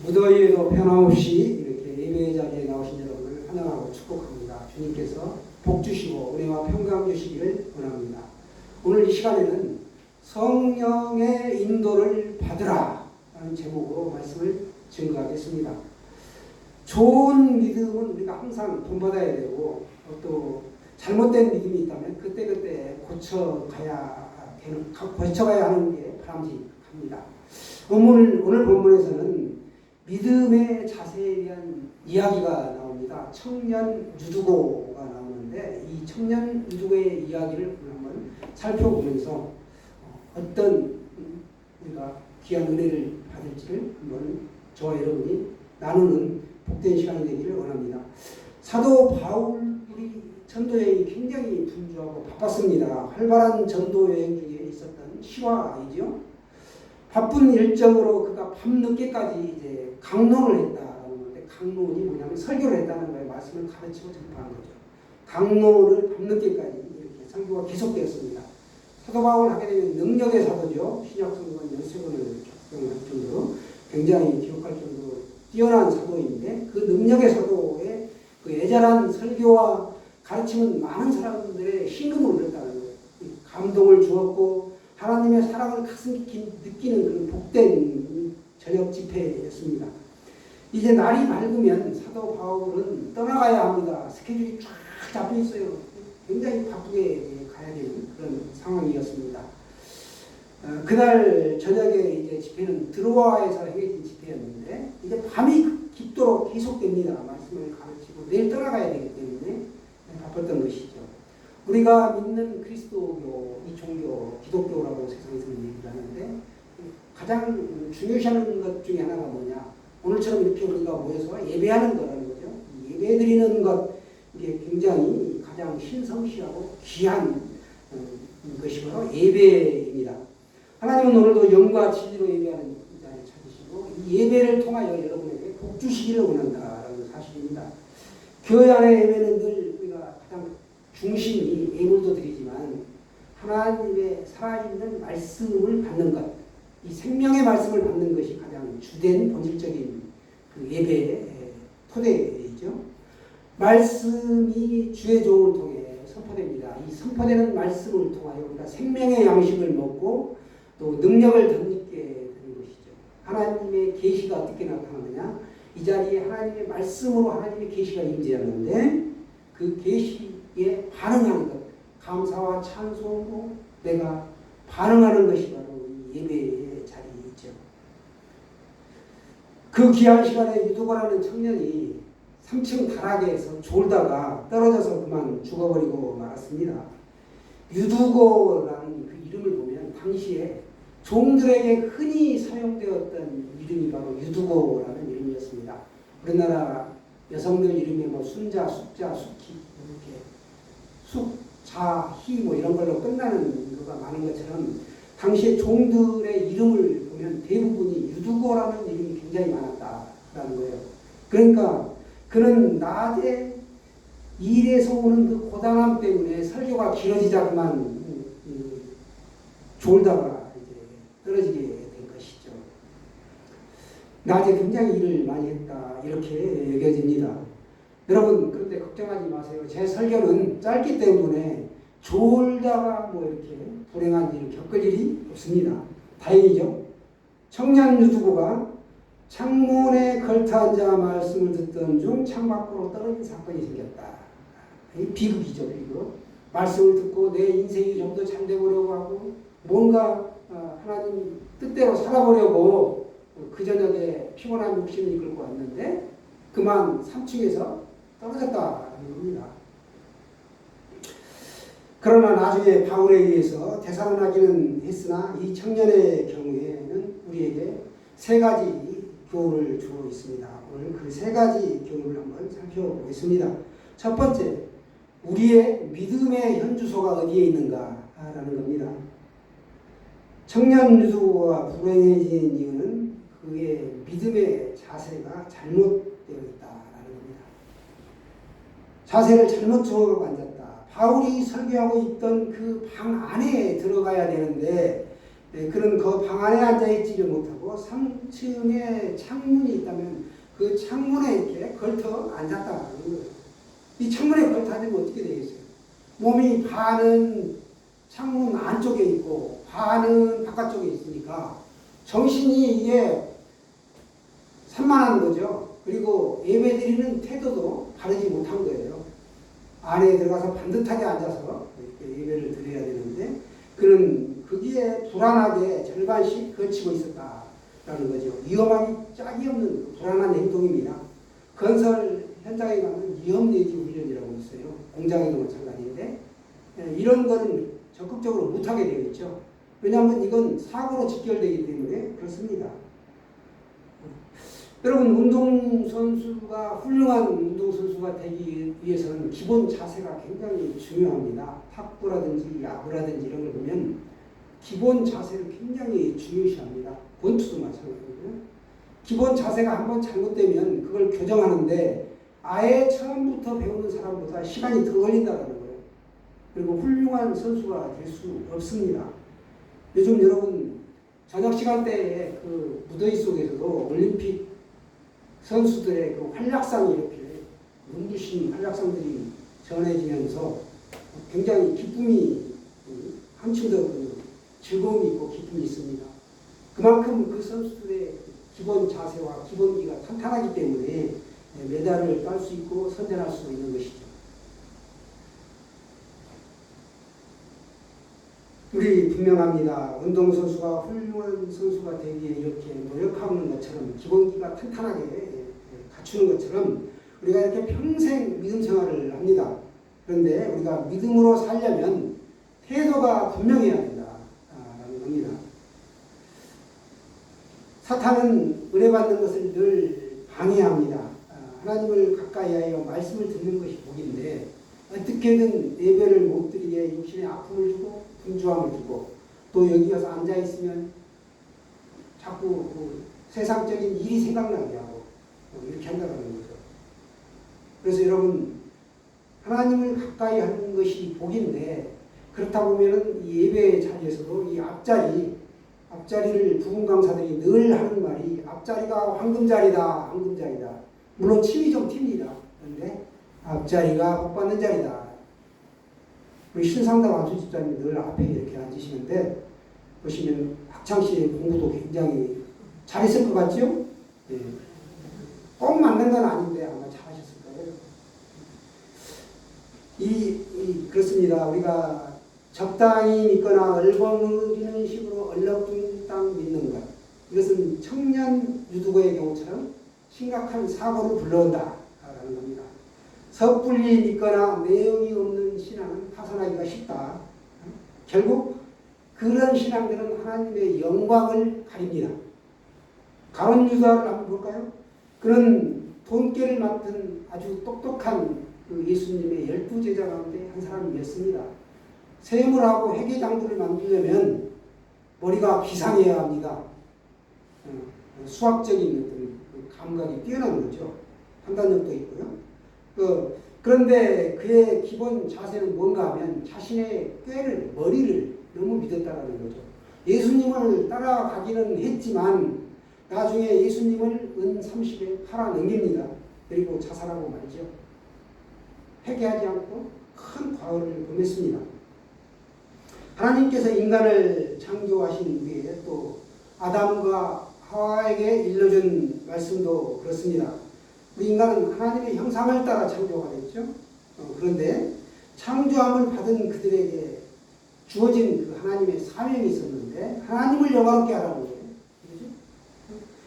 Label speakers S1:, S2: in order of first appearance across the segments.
S1: 무더위에도 변함없이 이렇게 예배 자리에 나오신 여러분을 환영하고 축복합니다. 주님께서 복 주시고 은혜와 평강 주시기를 원합니다. 오늘 이 시간에는 성령의 인도를 받으라 라는 제목으로 말씀을 증거하겠습니다. 좋은 믿음은 우리가 항상 본받아야 되고 또 잘못된 믿음이 있다면 그때그때 고쳐가야 하는 게 바람직합니다. 오늘 본문에서는 믿음의 자세에 대한 이야기가 나옵니다. 청년 유두고가 나오는데 이 청년 유두고의 이야기를 한번 살펴보면서 어떤 우리가 귀한 은혜를 받을지를 한번 저와 여러분이 나누는 복된 시간이 되기를 원합니다. 사도 바울이 전도 여행이 굉장히 분주하고 바빴습니다. 활발한 전도 여행 중에 있었던 시와이죠. 바쁜 일정으로 그가 밤늦게까지 이제 강론을 했다라는 건데, 강론이 뭐냐면 설교를 했다는 거예요. 말씀을 가르치고 전파한 거죠. 강론을 밤늦게까지 이렇게 설교가 계속되었습니다. 사도 바울을 하게 되면 능력의 사도죠. 신약 성경 연세권을 적용할 정도로 굉장히 기록할 정도로 뛰어난 사도인데, 그 능력의 사도의 그 애절한 설교와 가르침은 많은 사람들의 심금을 울렸다는 거예요. 감동을 주었고 하나님의 사랑을 가슴 깊이 느끼는 그런 복된 저녁 집회였습니다. 이제 날이 밝으면 사도 바울은 떠나가야 합니다. 스케줄이 쫙 잡혀 있어요. 굉장히 바쁘게 가야 되는 그런 상황이었습니다. 그날 저녁에 이제 집회는 드로아에서 행해진 집회였는데, 이제 밤이 깊도록 계속됩니다. 말씀을 가르치고 내일 떠나가야 되기 때문에 바빴던 것이죠. 우리가 믿는 그리스도교, 이 종교, 기독교라고 세상에서는 얘기를 하는데, 가장 중요시하는 것 중에 하나가 뭐냐? 오늘처럼 이렇게 우리가 모여서 예배하는 거라는 거죠. 예배 드리는 것, 이게 굉장히 가장 신성시하고 귀한 것이 바로 예배입니다. 하나님은 오늘도 영과 진리로 예배하는 자를 찾으시고, 이 예배를 통하여 여러분에게 복 주시기를 원한다라는 사실입니다. 교회 안의 예배는 늘 우리가 가장 중심이 예물도 드리지만 하나님의 살아있는 말씀을 받는 것, 이 생명의 말씀을 받는 것이 가장 주된 본질적인 그 예배의 토대이죠. 말씀이 주의 종을 통해 선포됩니다. 이 선포되는 말씀을 통하여 우리가 생명의 양식을 먹고 또 능력을 덧입게 되는 것이죠. 하나님의 계시가 어떻게 나타나느냐? 이 자리에 하나님의 말씀으로 하나님의 계시가 임재하는데, 그 계시에 반응하는 것, 감사와 찬송으로 내가 반응하는 것이 바로 이 예배의 자리이죠. 그 귀한 시간에 유두고라는 청년이 3층 다락에서 졸다가 떨어져서 그만 죽어버리고 말았습니다. 유두고라는 그 이름을 보면 당시에 종들에게 흔히 사용되었던 이름이 바로 유두고라는 이름이었습니다. 우리나라 여성들 이름에 뭐 순자, 숙자, 숙희 이렇게 숙, 자, 희 뭐 이런 걸로 끝나는 거가 많은 것처럼 당시에 종들의 이름을 보면 대부분이 유두고라는 이름이 굉장히 많았다라는 거예요. 그러니까 그는 낮에 일에서 오는 그 고단함 때문에 설교가 길어지자 그만 졸다가 이제 떨어지게 된 것이죠. 낮에 굉장히 일을 많이 했다 이렇게 여겨집니다. 여러분, 그런데 걱정하지 마세요. 제 설교는 짧기 때문에 졸다가 뭐 이렇게 불행한 일을 겪을 일이 없습니다. 다행이죠. 청년 유두고가 창문에 걸터 앉아 말씀을 듣던 중 창밖으로 떨어진 사건이 생겼다. 이 비극이죠, 비극. 말씀을 듣고 내 인생이 좀 더 잘 되보려고 하고 뭔가 하나님 뜻대로 살아보려고 그 저녁에 피곤한 욕심을 이끌고 왔는데 그만 3층에서 떨어졌다는 겁니다. 그러나 나중에 바울에 의해서 되살아나기는 했으나 이 청년의 경우에는 우리에게 세 가지 교훈을 주고 있습니다. 오늘 그 세 가지 교훈을 한번 살펴보겠습니다. 첫 번째, 우리의 믿음의 현주소가 어디에 있는가라는 겁니다. 청년 유두고가 불행해진 이유는 그의 믿음의 자세가 잘못되어 있다라는 겁니다. 자세를 잘못 정하고 앉았다. 바울이 설교하고 있던 그 방 안에 들어가야 되는데 그런 그 방 안에 앉아있지를 못하고 3층에 창문이 있다면 그 창문에 이렇게 걸터 앉았다는 거예요. 이 창문에 걸터 앉으면 어떻게 되겠어요? 몸이 반은 창문 안쪽에 있고 반은 바깥쪽에 있으니까 정신이 이게 산만한 거죠. 그리고 예배드리는 태도도 바르지 못한 거예요. 안에 들어가서 반듯하게 앉아서 이렇게 예배를 드려야 되는데 그는 거기에 불안하게 절반씩 거치고 있었다라는 거죠. 위험함이 짝이 없는 불안한 행동입니다. 건설 현장에 가면 위험 내지 훈련이라고 있어요. 공장에도 마찬가지인데 이런 거는 적극적으로 못하게 되어 있죠. 왜냐하면 이건 사고로 직결되기 때문에 그렇습니다. 여러분 운동선수가 훌륭한 운동선수가 되기 위해서는 기본 자세가 굉장히 중요합니다. 탁구라든지 야구라든지 이런 걸 보면 기본 자세를 굉장히 중요시합니다. 권투도 마찬가지고요. 기본 자세가 한번 잘못되면 그걸 교정하는데 아예 처음부터 배우는 사람보다 시간이 더 걸린다는 거예요. 그리고 훌륭한 선수가 될 수 없습니다. 요즘 여러분 저녁 시간대에 그 무더위 속에서도 올림픽 선수들의 그 활약상이 이렇게 눈부신 활약상들이 전해지면서 굉장히 기쁨이 한층 더 그 즐거움이 있고 기쁨이 있습니다. 그만큼 그 선수들의 기본 자세와 기본기가 탄탄하기 때문에 메달을 딸 수 있고 선전할 수 있는 것이죠. 우리 분명합니다. 운동선수가 훌륭한 선수가 되기에 이렇게 노력하는 것처럼 기본기가 탄탄하게 갖추는 것처럼 우리가 이렇게 평생 믿음 생활을 합니다. 그런데 우리가 믿음으로 살려면 태도가 분명해야 된다라는 겁니다. 사탄은 은혜 받는 것을 늘 방해합니다. 하나님을 가까이 하여 말씀을 듣는 것이 복인데 어떻게든 예배를 못 드리게 육신에 아픔을 주고 분주함을 주고 또 여기 가서 앉아있으면 자꾸 그 세상적인 일이 생각나게 하고 이렇게 한다는 거죠. 그래서 여러분 하나님을 가까이 하는 것이 복인데 그렇다 보면은 이 예배 자리에서도 이 앞자리를 부흥 강사들이 늘 하는 말이 앞자리가 황금자리다, 황금자리다. 물론 침이 좀 튑니다. 그런데 앞자리가 복 받는 자리다. 우리 신상당 안수 집사님이 늘 앞에 이렇게 앉으시는데 보시면 학창시에 공부도 굉장히 잘했을 것 같죠? 예. 꼭 맞는 건 아닌데 아마 잘하셨을 거예요. 그렇습니다. 우리가 적당히 믿거나 얼버무리는 식으로 얼렁뚱땅 믿는 것. 이것은 청년 유두고의 경우처럼 심각한 사고를 불러온다라는 겁니다. 섣불리 믿거나 내용이 없는 신앙은 파산하기가 쉽다. 결국 그런 신앙들은 하나님의 영광을 가립니다. 가론 유다를 한번 볼까요? 그는 돈깨를 맡은 아주 똑똑한 그 예수님의 12제자 가운데 한 사람이었습니다. 세물하고 회계장부를 만들려면 머리가 비상해야 합니다. 수학적인 어떤 감각이 뛰어난 거죠. 판단력도 있고요. 그런데 그의 기본 자세는 뭔가 하면 자신의 머리를 너무 믿었다는 거죠. 예수님을 따라가기는 했지만 나중에 예수님을 은 30에 팔아 넘깁니다. 그리고 자살하고 말이죠. 회개하지 않고 큰 과오를 범했습니다. 하나님께서 인간을 창조하신 후에 또 아담과 하와에게 일러준 말씀도 그렇습니다. 우리 인간은 하나님의 형상을 따라 창조가 됐죠. 그런데 창조함을 받은 그들에게 주어진 그 하나님의 사명이 있었는데 하나님을 영화롭게 하라는 거예요. 그렇죠?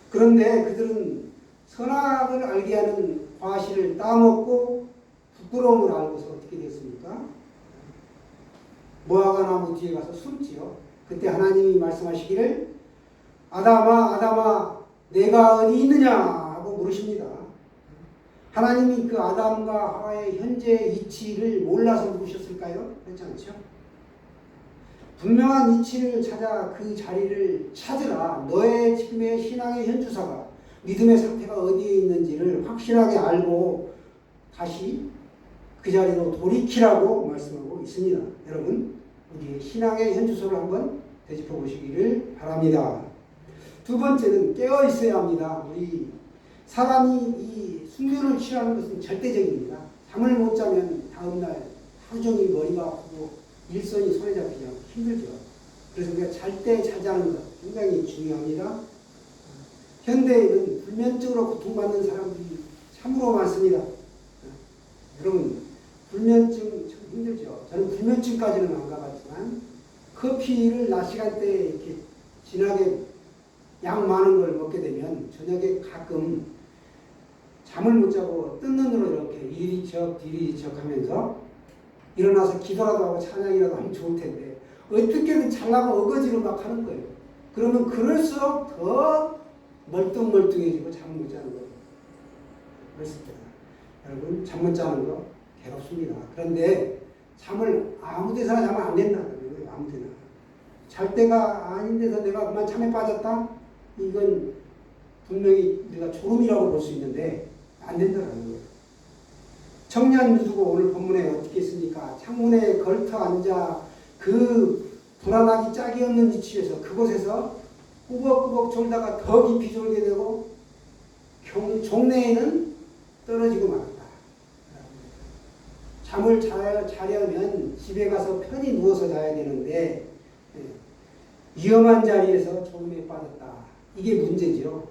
S1: 그런데 그들은 선악을 알게 하는 과실을 따먹고 부끄러움을 알고서 어떻게 됐습니까? 무화과 나무 뒤에 가서 숨지요. 그때 하나님이 말씀하시기를 아담아 아담아 내가 어디 있느냐 하고 물으십니다. 하나님이 그 아담과 하와의 현재 위치를 몰라서 물으셨을까요? 그렇지 않죠? 분명한 위치를 찾아 그 자리를 찾으라. 너의 지금의 신앙의 현주사가 믿음의 상태가 어디에 있는지를 확실하게 알고 다시 그 자리로 돌이키라고 말씀하고 있습니다. 여러분 우리의 신앙의 현주소를 한번 되짚어 보시기를 바랍니다. 두 번째는 깨어 있어야 합니다. 우리 사람이 이 숙면을 취하는 것은 절대적입니다. 잠을 못 자면 다음날 하루 종일 머리가 아프고 일선이 손에 잡히지 않고 힘들죠. 그래서 우리가 잘 때 잘 자는 것 굉장히 중요합니다. 현대에는 불면증으로 고통받는 사람들이 참으로 많습니다. 여러분, 불면증 참 힘들죠. 저는 불면증까지는 안 가봤지만 커피를 낮 시간대에 이렇게 진하게 양 많은 걸 먹게 되면 저녁에 가끔 잠을 못 자고 뜬 눈으로 이렇게 이리 척 뒤리 척 하면서 일어나서 기도라도 하고 찬양이라도 하면 좋을 텐데 어떻게든 잘나고 어거지로 막 하는 거예요. 그러면 그럴수록 더 멀뚱멀뚱해지고 잠을 못 자는 거예요. 그렇습니다. 여러분, 잠 못 자는 거 괴롭습니다. 그런데 잠을 아무 데서나 자면 안 된다는 거예요. 아무 데나. 잘 때가 아닌 데서 내가 그만 잠에 빠졌다? 이건 분명히 우리가 졸음이라고 볼 수 있는데 안 된다는 거예요. 청년 누두고 오늘 본문에 어떻게 했습니까? 창문에 걸터 앉아 그 불안하기 짝이 없는 위치에서 그곳에서 꾸벅꾸벅 졸다가 더 깊이 졸게 되고 종래에는 떨어지고 말았다. 잠을 자려면 집에 가서 편히 누워서 자야 되는데 위험한 자리에서 졸음에 빠졌다. 이게 문제죠.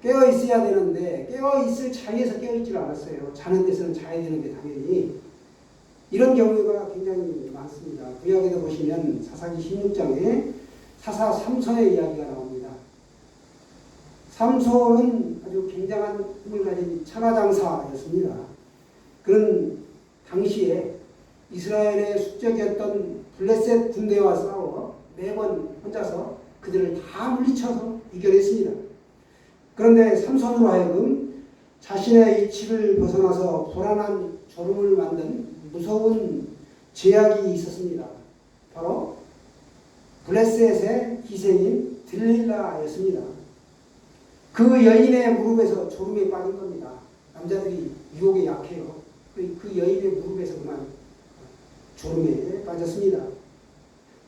S1: 깨어 있어야 되는데 깨어 있을 자리에서 깨어 있질 않았어요. 자는 데서는 자야 되는데 당연히 이런 경우가 굉장히 많습니다. 구약에도 보시면 사사기 16장에 사사 삼손의 이야기가 나옵니다. 삼손은 아주 굉장한 힘을 가진 천하장사였습니다. 그런 당시에 이스라엘의 숙적이었던 블레셋 군대와 싸워 매번 혼자서 그들을 다 물리쳐서 이겨냈습니다. 그런데 삼손으로 하여금 자신의 이치를 벗어나서 불안한 졸음을 만든 무서운 제약이 있었습니다. 바로 블레셋의 기생인 들릴라였습니다. 그 여인의 무릎에서 졸음에 빠진 겁니다. 남자들이 유혹에 약해요. 그 여인의 무릎에서 그만 졸음에 빠졌습니다.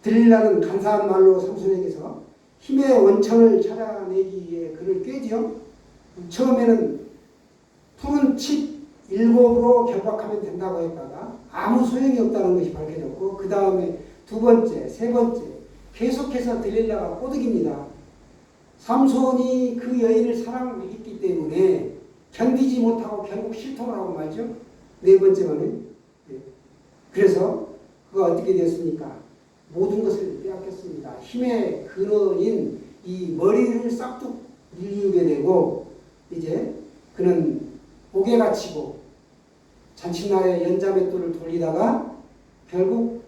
S1: 들릴라는 간사한 말로 삼손에게서 힘의 원천을 찾아내기 위해 그를 꿰지요. 처음에는 푸른 칩 7으로 결박하면 된다고 했다가 아무 소용이 없다는 것이 밝혀졌고 그 다음에 두 번째, 세 번째 계속해서 들릴라가 꼬드깁니다. 삼손이 그 여인을 사랑했기 때문에 견디지 못하고 결국 실토를 하고 말죠. 네 번째만은. 그래서 그가 어떻게 되었습니까? 모든 것을 빼앗겼습니다. 힘의 근원인 이 머리를 싹둑 밀리게 되고 이제 그는 옥에 갇히고 잔칫날에 연자맷돌을 돌리다가 결국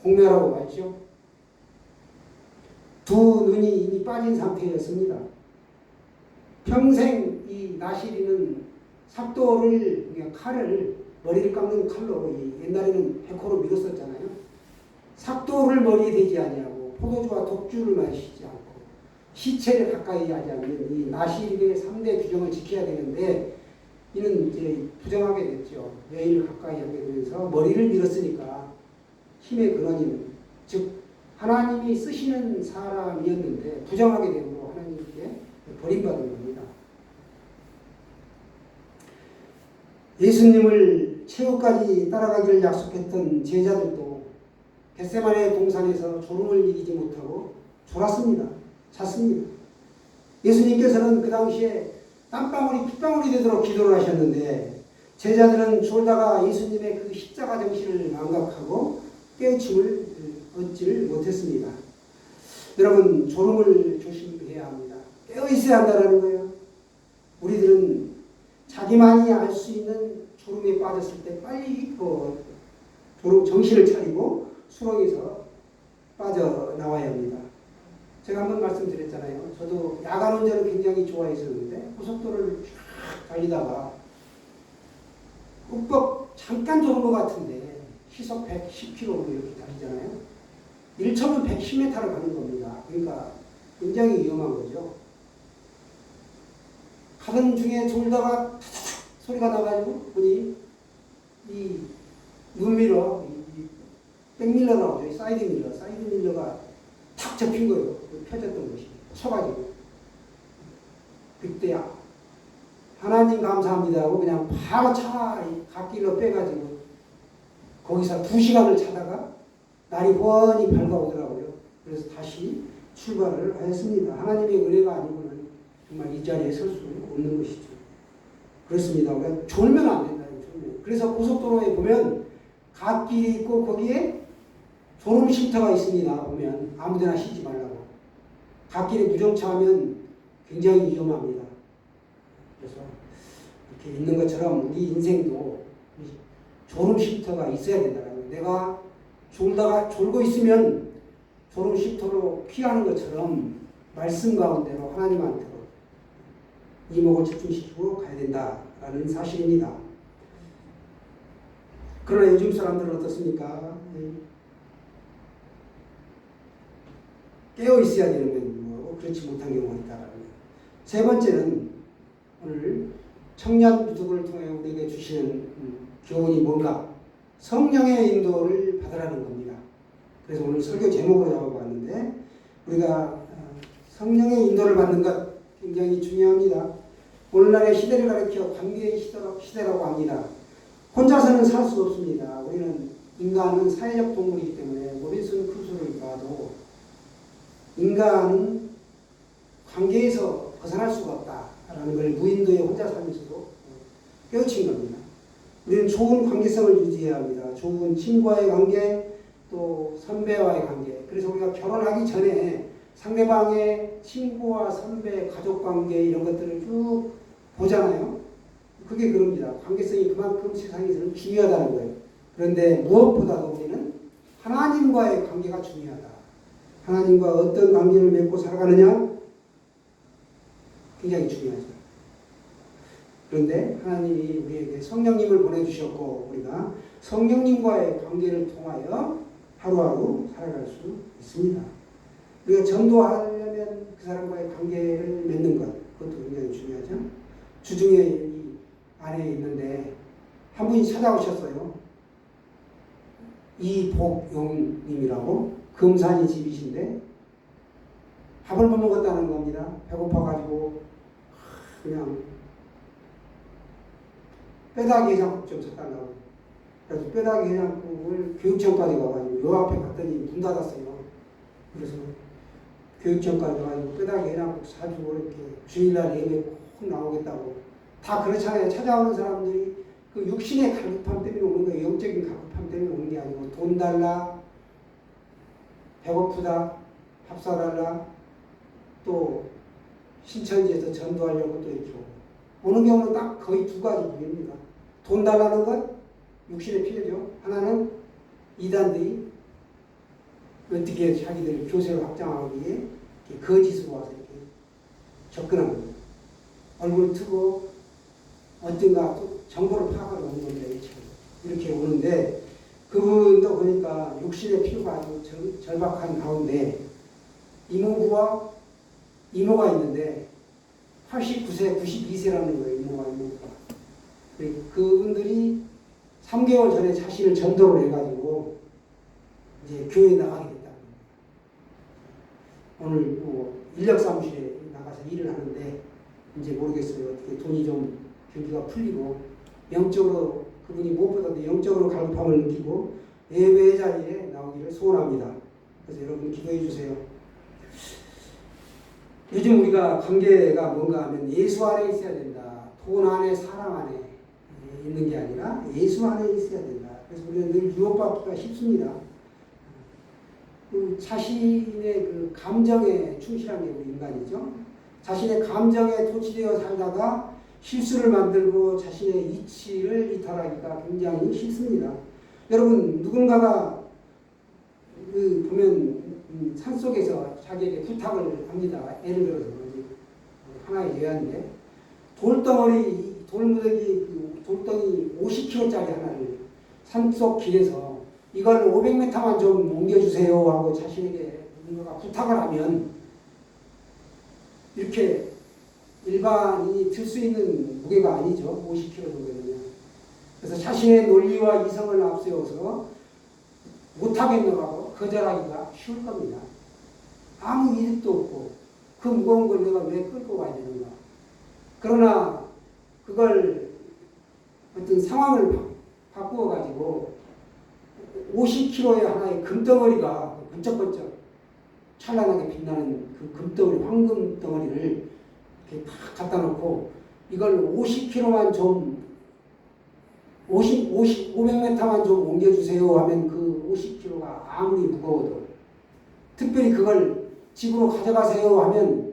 S1: 공멸하고 말죠. 두 눈이 이미 빠진 상태였습니다. 평생 이 나시리는 삭도를 칼을 머리를 깎는 칼로 옛날에는 백호로 밀었었잖아요. 삭도를 머리에 대지 아니하고 포도주와 독주를 마시지 않고 시체를 가까이 하지 않는 이 나시리의 3대 규정을 지켜야 되는데 이는 이제 부정하게 됐죠. 여인을 가까이 하게 되면서 머리를 밀었으니까 힘의 근원인 즉 하나님이 쓰시는 사람이었는데 부정하게 되므로 하나님께 버림받은 겁니다. 예수님을 최후까지 따라가기를 약속했던 제자들도 겟세마네 동산에서 졸음을 이기지 못하고 졸았습니다. 잤습니다. 예수님께서는 그 당시에 땀방울이 핏방울이 되도록 기도를 하셨는데 제자들은 졸다가 예수님의 그 십자가 정신을 망각하고 깨우침을 얻지를 못했습니다. 여러분, 졸음을 조심해야 합니다. 깨어 있어야 한다는 거예요. 우리들은 자기만이 알 수 있는 졸음에 빠졌을 때 빨리 졸음 정신을 차리고 수렁에서 빠져나와야 합니다. 제가 한번 말씀드렸잖아요. 저도 야간 운전을 굉장히 좋아했었는데 고속도로를 쫙 달리다가 꿀꺽 잠깐 졸은 것 같은데 시속 110km로 이렇게 달리잖아요. 1초면 110m를 가는 겁니다. 그러니까 굉장히 위험한 거죠. 가던 중에 졸다가 소리가 나가지고 보니 이 눈미러, 이 백밀러라고 하죠. 사이드 밀러가 탁 접힌 거예요. 펴졌던 것이 서가지고 그때야 하나님 감사합니다 하고 그냥 바로 차 갓길로 빼가지고 거기서 2시간을 차다가 날이 훤히 밝아오더라고요. 그래서 다시 출발을 하였습니다. 하나님의 은혜가 아니고는 정말 이 자리에 설 수 없는 것이죠. 그렇습니다. 우리가 졸면 안 된다. 졸면. 그래서 고속도로에 보면 갓길이 있고 거기에 졸음 쉼터가 있습니다. 보면 아무데나 쉬지 말라고. 갓길에 무정차하면 굉장히 위험합니다. 그래서 이렇게 있는 것처럼 우리 인생도 졸음 쉼터가 있어야 된다는 거예요. 내가 졸고 있으면 졸음 쉼터로 피하는 것처럼 말씀 가운데로 하나님한테로 이목을 집중시키고 가야 된다라는 사실입니다. 그러나 요즘 사람들은 어떻습니까? 깨어 있어야 되는 면이고 그렇지 못한 경우가 있다라는 거예요. 세 번째는 오늘 청년 유튜브를 통해 우리에게 주시는 교훈이 뭔가? 성령의 인도를 받으라는 겁니다. 그래서 오늘 설교 제목으로 잡아봤는데 우리가 성령의 인도를 받는 것 굉장히 중요합니다. 오늘날의 시대를 가리켜 관계의 시대라고 합니다. 혼자서는 살 수 없습니다. 우리는 인간은 사회적 동물이기 때문에 로빈슨 크루소를 봐도 인간은 관계에서 벗어날 수가 없다라는 걸 무인도에 혼자 살면서도 깨우친 겁니다. 우리는 좋은 관계성을 유지해야 합니다. 좋은 친구와의 관계, 또 선배와의 관계. 그래서 우리가 결혼하기 전에 상대방의 친구와 선배, 가족 관계 이런 것들을 쭉 보잖아요. 그게 그럽니다. 관계성이 그만큼 세상에서는 중요하다는 거예요. 그런데 무엇보다도 우리는 하나님과의 관계가 중요하다. 하나님과 어떤 관계를 맺고 살아가느냐? 굉장히 중요하죠. 그런데 하나님이 우리에게 성령님을 보내주셨고 우리가 성령님과의 관계를 통하여 하루하루 살아갈 수 있습니다. 우리가 전도하려면 그 사람과의 관계를 맺는 것, 그것도 굉장히 중요하죠. 주중에 이 안에 있는데 한 분이 찾아오셨어요. 이복용님이라고 금산이 집이신데 밥을 못 먹었다는 겁니다. 배고파가지고 그냥 뼈다귀 해장국 좀 사달라고. 그래서 뼈다귀 해장국을 교육청까지 가가지고 요 앞에 갔더니 문 닫았어요. 그래서 교육청까지 가가지고 뼈다귀 해장국 사주고 이렇게 주일날 예배 꼭 나오겠다고. 다 그렇잖아요. 찾아오는 사람들이 그 육신의 갈급함 때문에 오는 거예요. 영적인 갈급함 때문에 오는 게 아니고 돈 달라, 배고프다, 밥 사달라, 또 신천지에서 전도하려고 또 이렇게 오는 경우는 딱 거의 두 가지 부류입니다. 돈 달라는 것, 육신의 필요죠. 하나는 이단들이 어떻게 자기들 교세를 확장하기 위해 거짓으로 와서 이렇게 접근하는 거예요. 얼굴을 트고 어딘가 또 정보를 파악하러 오는 건데 이렇게 오는데 그분도 보니까 육신의 필요가 아주 절박한 가운데 이모부와 이모가 있는데 89세, 92세라는 거예요. 이모가. 그분들이 3개월 전에 자신을 전도를 해가지고 이제 교회에 나가게 됐다. 오늘 뭐 인력사무실에 나가서 일을 하는데 이제 모르겠어요. 어떻게 돈이 좀 경기가 풀리고 영적으로 그분이 무엇보다도 영적으로 갈급함을 느끼고 예배 자리에 나오기를 소원합니다. 그래서 여러분 기도해 주세요. 요즘 우리가 관계가 뭔가 하면 예수 안에 있어야 된다. 돈 안에, 사랑 안에 있는 게 아니라 예수 안에 있어야 된다. 그래서 우리는 늘 유혹받기가 쉽습니다. 자신의 그 감정에 충실한 게 우리 인간이죠. 자신의 감정에 도취되어 살다가 실수를 만들고 자신의 이치를 이탈하기가 굉장히 쉽습니다. 여러분 누군가가 보면 산속에서 자기에게 부탁을 합니다. 예를 들어서 하나의 예화인데 돌덩이 50kg짜리 하나를 산속 길에서 이걸 500m만 좀 옮겨주세요 하고 자신에게 누군가가 부탁을 하면 이렇게 일반인이 들 수 있는 무게가 아니죠. 50kg 정도면요. 그래서 자신의 논리와 이성을 앞세워서 못하겠노라고 거절하기가 쉬울 겁니다. 아무 이득도 없고 그 무거운 걸 내가 왜 끌고 와야 되는가. 그러나 그걸 어떤 상황을 바꾸어 가지고 50kg의 하나의 금덩어리가 번쩍번쩍 찬란하게 빛나는 그 금덩어리, 황금 덩어리를 이렇게 탁 갖다 놓고 이걸 50kg만 좀 500m만 좀 옮겨주세요 하면 그 50kg가 아무리 무거워도, 특별히 그걸 집으로 가져가세요 하면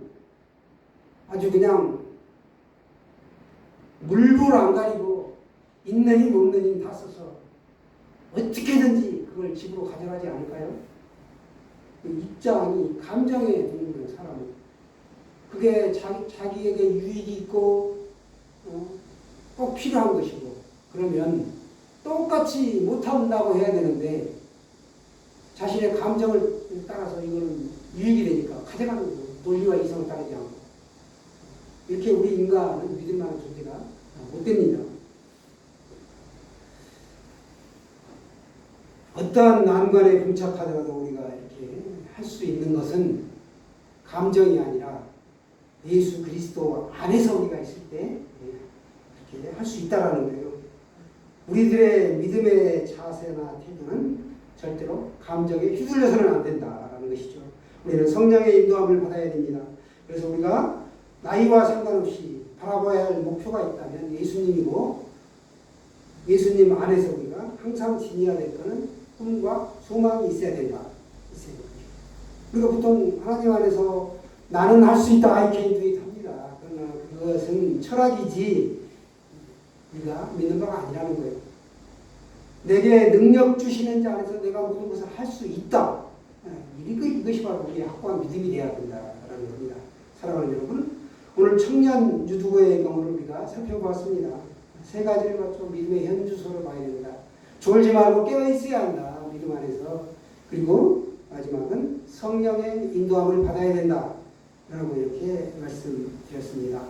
S1: 아주 그냥 물불 안 가리고 있는 힘 없는 힘 다 써서 어떻게든지 그걸 집으로 가져가지 않을까요? 그 입장이 감정에 드는 거예요, 사람은. 그게 자기에게 유익이 있고 꼭 필요한 것이고, 그러면 똑같이 못한다고 해야 되는데 자신의 감정을 따라서 이거는 유익이 되니까 가져가는 거예요. 논리와 이성을 따르지 않고. 이렇게 우리 인간은 믿을 만한 존재가 못 됩니다. 어떠한 난관에 봉착하더라도 우리가 이렇게 할 수 있는 것은 감정이 아니라 예수 그리스도 안에서 우리가 있을 때 이렇게 할 수 있다라는 거예요. 우리들의 믿음의 자세나 태도는 절대로 감정에 휘둘려서는 안 된다라는 것이죠. 우리는 성령의 인도함을 받아야 됩니다. 그래서 우리가 나이와 상관없이 바라봐야 할 목표가 있다면 예수님이고, 예수님 안에서 우리가 항상 지녀야 될 것은 꿈과 소망이 있어야 된다. 우리가 보통 하나님 안에서 나는 할 수 있다, I can do it 합니다. 그러나 그것은 철학이지 우리가 믿는 바가 아니라는 거예요. 내게 능력 주시는 자 안에서 내가 모든 것을 할 수 있다. 이것이 바로 우리의 확고한 믿음이 되어야 된다라는 겁니다. 사랑하는 여러분, 오늘 청년 유두고의 경우를 우리가 살펴보았습니다. 세 가지를 갖춰 믿음의 현주소를 봐야 됩니다. 졸지 말고 깨어 있어야 한다, 믿음 안에서. 그리고 마지막은 성령의 인도함을 받아야 된다 라고 이렇게 말씀드렸습니다.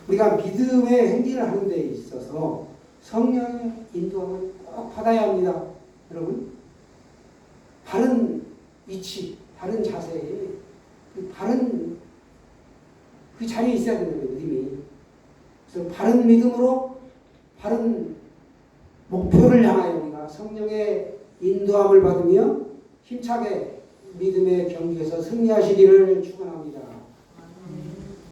S1: 우리가 믿음의 행진을 하는 데 있어서 성령의 인도함을 꼭 받아야 합니다. 여러분, 바른 위치, 바른 자세에 바른 그 자리에 있어야 되는 거예요, 믿음이. 그래서 바른 믿음으로 바른 목표를 향하여 우리가 성령의 인도함을 받으며 힘차게 믿음의 경주에서 승리하시기를 축원합니다.